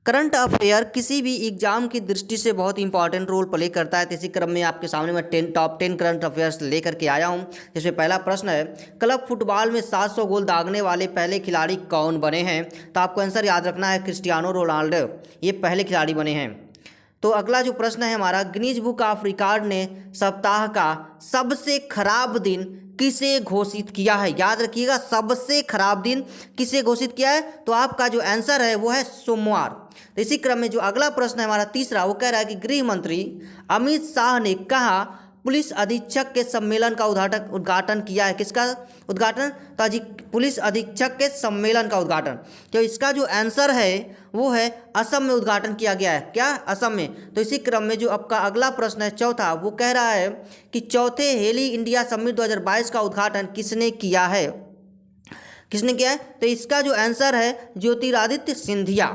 Current affair किसी भी exam की दृष्टि से बहुत इंपॉर्टेंट रोल प्ले करता है। तो इसी क्रम में आपके सामने मैं टॉप 10 करंट अफेयर्स लेकर के आया हूं। जिसमें पहला प्रश्न है, क्लब फुटबॉल में 700 गोल दागने वाले पहले खिलाड़ी कौन बने हैं? तो आपको आंसर याद रखना है, क्रिस्टियानो रोनाल्डो ये पहले खिलाड़ी बने हैं। तो अगला जो प्रश्न है हमारा, गिनीज बुक ऑफ रिकॉर्ड ने सप्ताह का सबसे खराब दिन किसे घोषित किया है? याद रखिएगा, सबसे खराब दिन किसे घोषित किया है? तो आपका जो आंसर है वो है सोमवार। तो इसी क्रम में जो अगला प्रश्न है हमारा तीसरा, वो कह रहा है कि गृह मंत्री अमित शाह ने कहा पुलिस अधीक्षक के सम्मेलन का उद्घाटन किया है। किसका उद्घाटन? तो पुलिस अधीक्षक के सम्मेलन का उद्घाटन। तो इसका जो आंसर है वो है असम में उद्घाटन किया गया है। क्या? असम में। तो इसी क्रम में जो आपका अगला प्रश्न है चौथा, वो कह रहा है कि चौथे हेली इंडिया समिट 2022 का उद्घाटन किसने किया है? किसने किया है? तो इसका जो आंसर है ज्योतिरादित्य सिंधिया।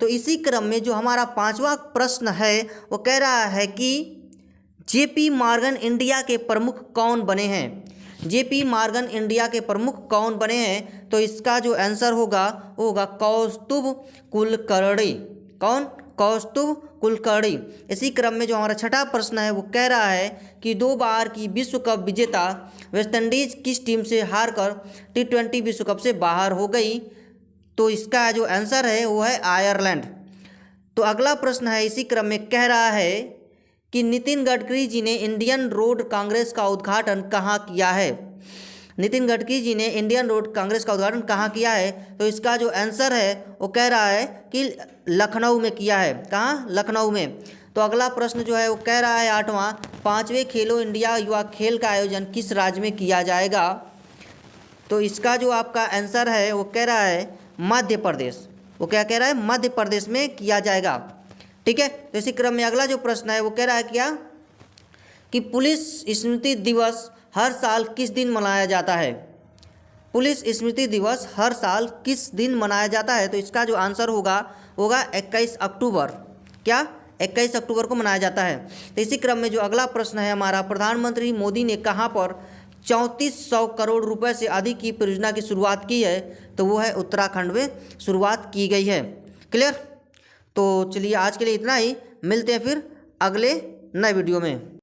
तो इसी क्रम में जो हमारा पांचवा प्रश्न है वो कह रहा है कि जेपी मॉर्गन इंडिया के प्रमुख कौन बने हैं? जेपी मॉर्गन इंडिया के प्रमुख कौन बने हैं? तो इसका जो आंसर होगा वो होगा कौस्तुभ कुलकर्णी। कौन? कौस्तुभ कुलकर्णी। इसी क्रम में जो हमारा छठा प्रश्न है वो कह रहा है कि 2 बार की विश्व कप विजेता वेस्टइंडीज किस टीम से हारकर T20 विश्व कप से बाहर हो गई? तो इसका जो आंसर है वो है आयरलैंड। तो अगला प्रश्न है इसी क्रम में कह रहा है कि नितिन गडकरी जी ने इंडियन रोड कांग्रेस का उद्घाटन कहाँ किया है? नितिन गडकरी जी ने इंडियन रोड कांग्रेस का उद्घाटन कहाँ किया है? तो इसका जो आंसर है वो कह रहा है कि लखनऊ में किया है। कहाँ? लखनऊ में। तो अगला प्रश्न जो है वो कह रहा है आठवां, 5वें खेलो इंडिया युवा खेल का आयोजन किस राज्य में किया जाएगा? तो इसका जो आपका आंसर है वो कह रहा है मध्य प्रदेश। वो क्या कह रहा है? मध्य प्रदेश में किया जाएगा। ठीक है। तो इसी क्रम में अगला जो प्रश्न है वो कह रहा है क्या कि पुलिस स्मृति दिवस हर साल किस दिन मनाया जाता है? पुलिस स्मृति दिवस हर साल किस दिन मनाया जाता है? तो इसका जो आंसर होगा 21 अक्टूबर। क्या? 21 अक्टूबर को मनाया जाता है। तो इसी क्रम में जो अगला प्रश्न है हमारा, प्रधानमंत्री मोदी ने कहाँ पर 3400 करोड़ रुपए से अधिक की परियोजना की शुरुआत की है? तो वो है उत्तराखंड में शुरुआत की गई है। क्लियर? तो चलिए आज के लिए इतना ही, मिलते हैं फिर अगले नए वीडियो में।